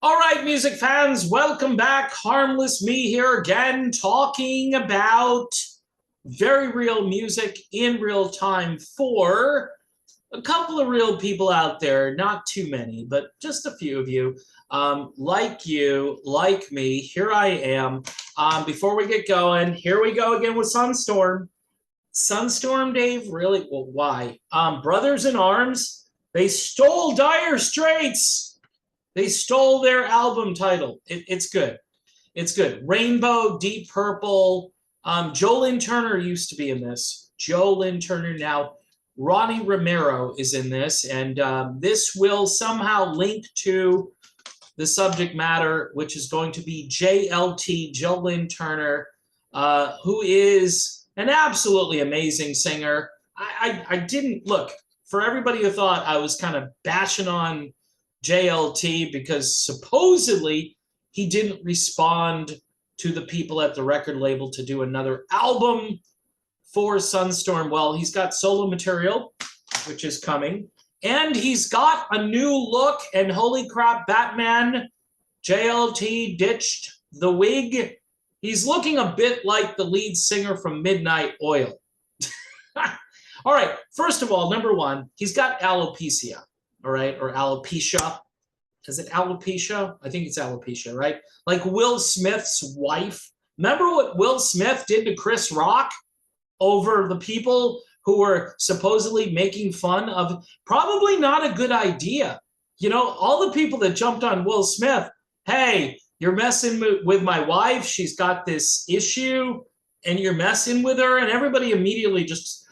All right, music fans, welcome back. Harmless Me here again, talking about very real music in real time for a couple of real people out there. Not too many, but just a few of you. Like you, like me, here I am. Before we get going, here we go again with Sunstorm. Sunstorm, Dave? Really? Well, why? Brothers in Arms, they stole Dire Straits. They stole their album title. It's good. It's good. Rainbow, Deep Purple. Joe Lynn Turner used to be in this. Joe Lynn Turner now. Ronnie Romero is in this, and this will somehow link to the subject matter, which is going to be JLT, Joe Lynn Turner, who is an absolutely amazing singer. I didn't look for everybody who thought I was kind of bashing on JLT because supposedly he didn't respond to the people at the record label to do another album for Sunstorm. Well, he's got solo material, which is coming, and he's got a new look. And holy crap, Batman, JLT ditched the wig. He's looking a bit like the lead singer from Midnight Oil. All right, first of all, number one, he's got alopecia, all right, or alopecia. Is it alopecia? I think it's alopecia, right? Like Will Smith's wife. Remember what Will Smith did to Chris Rock over the people who were supposedly making fun of? Probably not a good idea. You know, all the people that jumped on Will Smith, hey, you're messing with my wife. She's got this issue and you're messing with her. And everybody immediately just,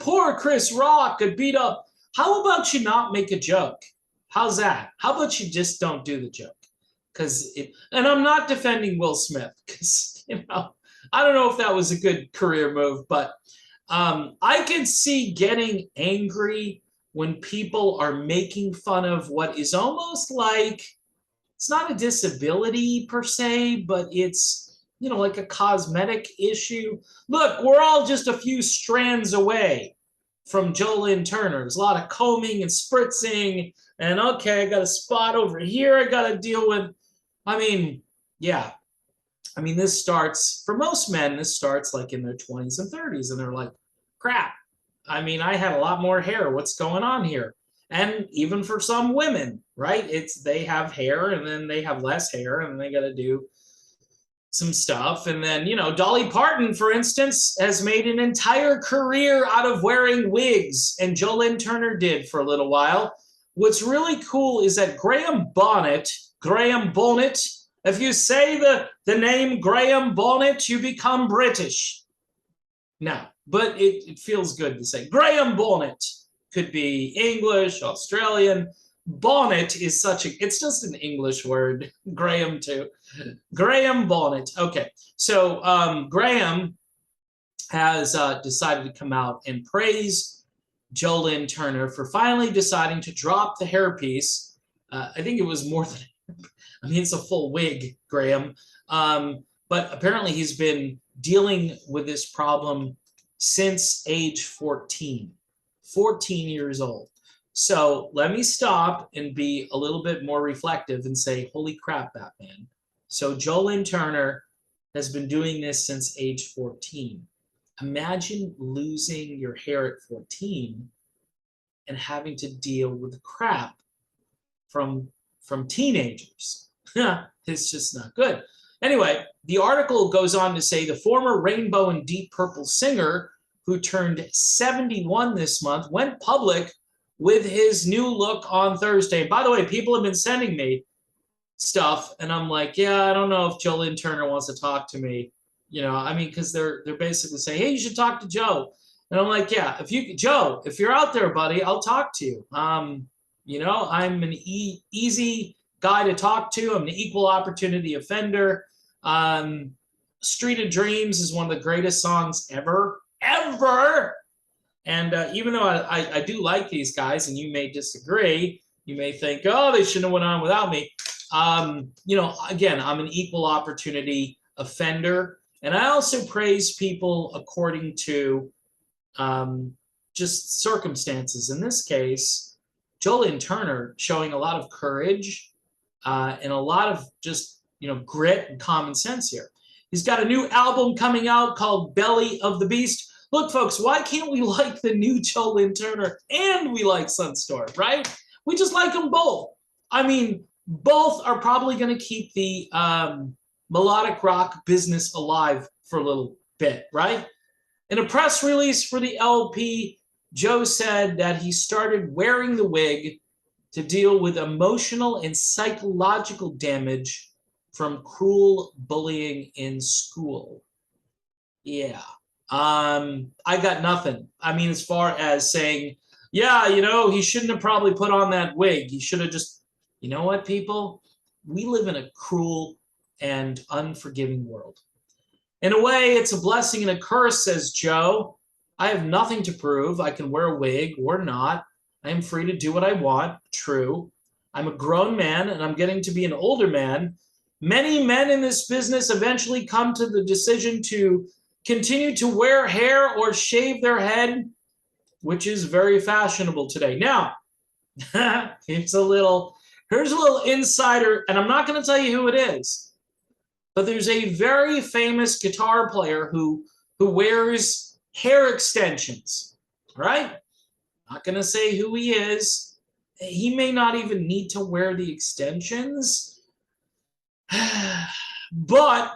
poor Chris Rock could beat up. How about you not make a joke? How's that? How about you just don't do the joke? And I'm not defending Will Smith because, I don't know if that was a good career move, but I can see getting angry when people are making fun of what is almost like, it's not a disability per se, but it's, like a cosmetic issue. Look, we're all just a few strands away from Joe Lynn Turner. There's a lot of combing and spritzing, and okay, I got a spot over here I got to deal with. Yeah. This starts, for most men, this starts like in their 20s and 30s, and they're like, crap. I had a lot more hair. What's going on here? And even for some women, right? They have hair and then they have less hair and they got to do some stuff. And then, Dolly Parton, for instance, has made an entire career out of wearing wigs, and Joe Lynn Turner did for a little while. What's really cool is that Graham Bonnet, if you say the name Graham Bonnet, you become British. No, but it feels good to say Graham Bonnet. Could be English, Australian. Bonnet is it's just an English word. Graham too. Graham Bonnet. Okay, so Graham has decided to come out and praise Joe Lynn Turner for finally deciding to drop the hairpiece. I think it was more than, it's a full wig, Graham. But apparently he's been dealing with this problem since age 14. 14 years old. So let me stop and be a little bit more reflective and say, holy crap, Batman. So Joe Lynn Turner has been doing this since age 14. Imagine losing your hair at 14 and having to deal with the crap from teenagers. It's just not good. Anyway, the article goes on to say the former Rainbow and Deep Purple singer, who turned 71 this month, went public with his new look on Thursday. By the way, people have been sending me stuff, and I'm like, yeah, I don't know if Joe Lynn Turner wants to talk to me. Because they're basically saying, hey, you should talk to Joe. And I'm like, yeah, Joe, if you're out there, buddy, I'll talk to you. I'm an easy guy to talk to. I'm an equal opportunity offender. Street of Dreams is one of the greatest songs ever. And even though I do like these guys, and you may disagree, you may think, oh, they shouldn't have went on without me. Again, I'm an equal opportunity offender. And I also praise people according to just circumstances. In this case, Joe Lynn Turner showing a lot of courage, and a lot of just, grit and common sense here. He's got a new album coming out called Belly of the Beast. Look, folks, why can't we like the new Joe Lynn Turner and we like Sunstorm, right? We just like them both. I mean, both are probably going to keep the melodic rock business alive for a little bit, right? In a press release for the LP, Joe said that he started wearing the wig to deal with emotional and psychological damage from cruel bullying in school. Yeah. I got nothing. I mean, as far as saying, yeah, he shouldn't have probably put on that wig. He should have just, you know what, people? We live in a cruel and unforgiving world. In a way, it's a blessing and a curse, says Joe. I have nothing to prove. I can wear a wig or not. I am free to do what I want. True. I'm a grown man, and I'm getting to be an older man. Many men in this business eventually come to the decision to continue to wear hair or shave their head, which is very fashionable today. Now, here's a little insider, and I'm not going to tell you who it is, but there's a very famous guitar player who wears hair extensions, right? Not going to say who he is. He may not even need to wear the extensions, but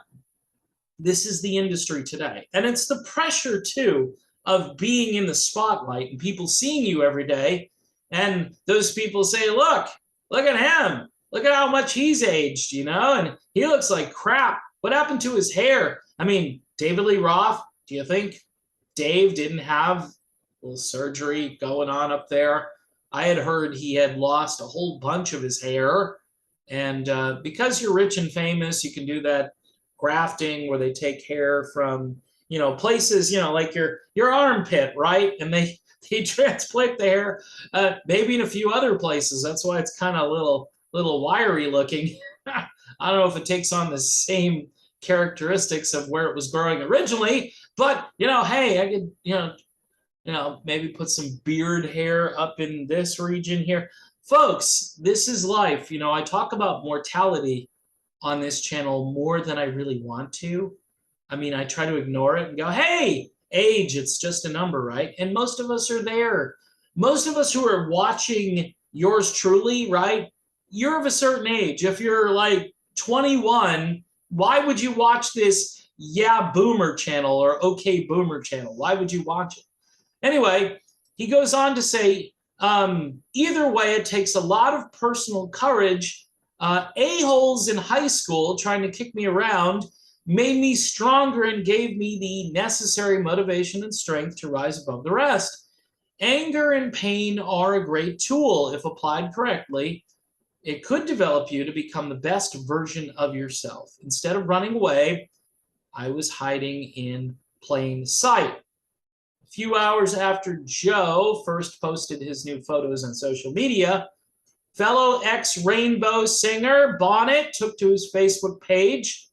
this is the industry today. And it's the pressure, too, of being in the spotlight and people seeing you every day. And those people say, look at him. Look at how much he's aged, and he looks like crap. What happened to his hair? I mean, David Lee Roth, do you think Dave didn't have a little surgery going on up there? I had heard he had lost a whole bunch of his hair. And because you're rich and famous, you can do that grafting where they take hair from, places, like your armpit, right? And they transplant the hair, maybe in a few other places. That's why it's kind of a little wiry looking. I don't know if it takes on the same characteristics of where it was growing originally, but hey, I could, maybe put some beard hair up in this region here. Folks, this is life. I talk about mortality on this channel more than I really want to. I mean, I try to ignore it and go, hey, age, it's just a number, right? And most of us are there. Most of us who are watching yours truly, right? You're of a certain age. If you're like 21, why would you watch this Yeah Boomer channel or Okay Boomer channel? Why would you watch it? Anyway, he goes on to say, either way, it takes a lot of personal courage. A-holes in high school trying to kick me around made me stronger and gave me the necessary motivation and strength to rise above the rest. Anger and pain are a great tool if applied correctly. It could develop you to become the best version of yourself. Instead of running away, I was hiding in plain sight. A few hours after Joe first posted his new photos on social media, fellow ex-Rainbow singer Bonnet took to his Facebook page.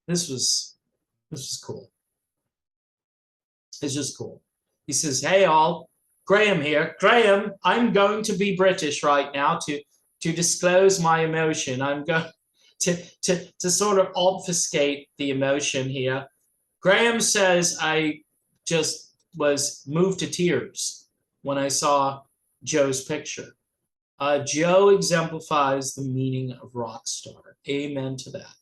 This was cool. It's just cool. He says, hey all, Graham here. Graham, I'm going to be British right now to disclose my emotion. I'm going to sort of obfuscate the emotion here. Graham says I just was moved to tears when I saw Joe's picture. Joe exemplifies the meaning of rock star. Amen to that.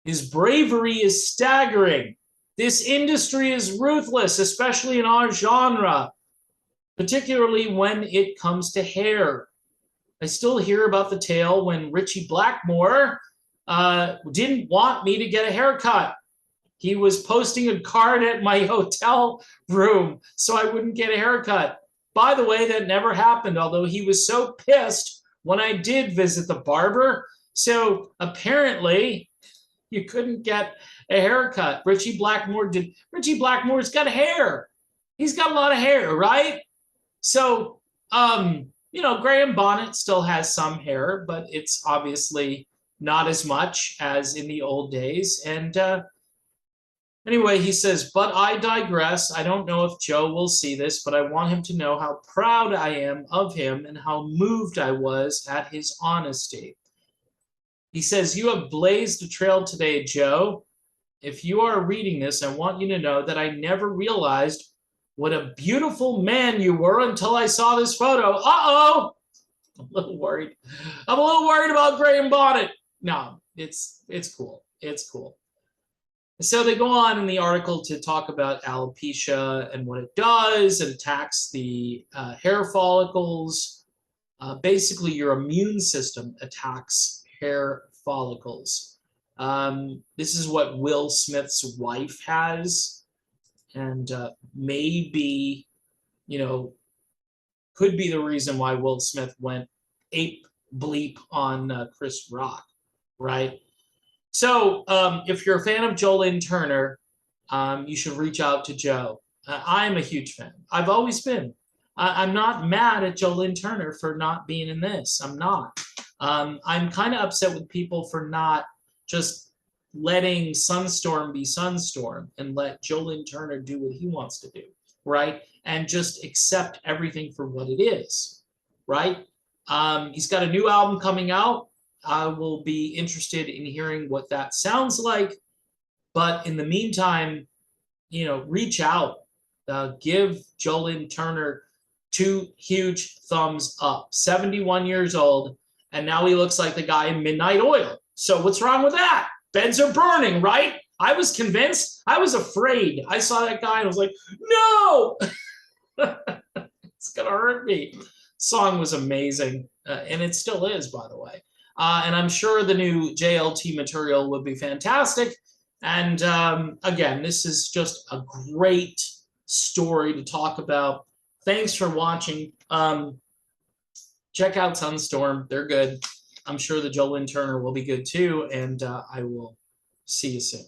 His bravery is staggering. This industry is ruthless, especially in our genre, particularly when it comes to hair. I still hear about the tale when Richie Blackmore didn't want me to get a haircut. He was posting a card at my hotel room so I wouldn't get a haircut. By the way, that never happened, although he was so pissed when I did visit the barber. So apparently you couldn't get a haircut. Richie Blackmore did. Richie Blackmore's got hair. He's got a lot of hair, right? So, Graham Bonnet still has some hair, but it's obviously not as much as in the old days. And anyway, he says, but I digress. I don't know if Joe will see this, but I want him to know how proud I am of him and how moved I was at his honesty. He says, "You have blazed a trail today, Joe. If you are reading this, I want you to know that I never realized what a beautiful man you were until I saw this photo." Uh-oh! I'm a little worried. I'm a little worried about Graham Bonnet. No, it's cool. It's cool. So they go on in the article to talk about alopecia and what it does. It attacks the hair follicles. Basically, your immune system attacks hair follicles. This is what Will Smith's wife has, and maybe, you know, could be the reason why Will Smith went ape bleep on Chris Rock, right? So if you're a fan of Jolene Turner, you should reach out to Joe. I'm a huge fan. I've always been. I'm not mad at Jolene Turner for not being in this. I'm not. I'm kind of upset with people for not just letting Sunstorm be Sunstorm and let Jolene Turner do what he wants to do, right? And just accept everything for what it is, right? He's got a new album coming out. I will be interested in hearing what that sounds like. But in the meantime, you know, reach out, give Jolene Turner 2 huge thumbs up. 71 years old, and now he looks like the guy in Midnight Oil. So what's wrong with that? Beds are burning, right? I was convinced. I was afraid. I saw that guy and I was like, no! It's going to hurt me. Song was amazing, and it still is, by the way. And I'm sure the new JLT material would be fantastic. And again, this is just a great story to talk about. Thanks for watching. Check out Sunstorm. They're good. I'm sure the Jolene Turner will be good too. And I will see you soon.